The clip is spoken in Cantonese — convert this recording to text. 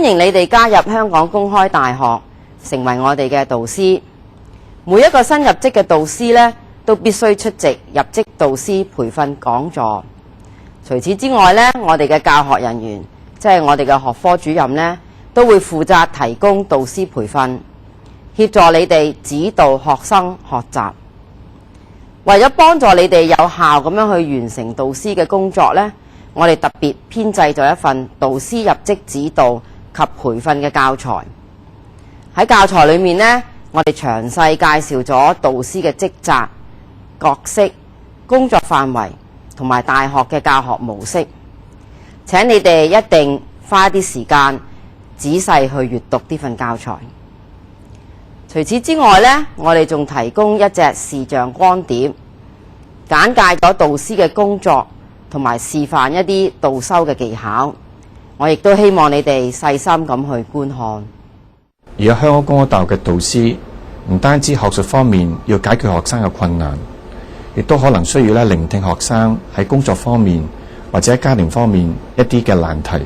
迎你哋加入香港公開大學，成為我哋嘅導師。每一個新入職嘅導師呢，都必須出席入職導師培訓講座。除此之外呢，我哋嘅教學人員，即係我哋嘅學科主任呢，都會負責提供導師培訓，協助你哋指導學生學習。為咗幫助你哋有效咁樣去完成導師嘅工作呢，我哋特別編製咗一份導師入職指導及培訓嘅教材。喺教材裏面呢，我哋詳細介紹咗導師嘅職責、角色、工作範圍同埋大學嘅教學模式。請你哋一定花啲時間仔細去閱讀呢份教材。除此之外呢，我哋仲提供一隻視像光碟，簡介咗導師嘅工作同埋示範一啲導修嘅技巧。我亦都希望你哋細心咁去觀看。而家香港公開大學嘅導師唔單止學術方面要解決學生嘅困難，亦都可能需要聆聽學生喺工作方面或者家庭方面一啲嘅難題。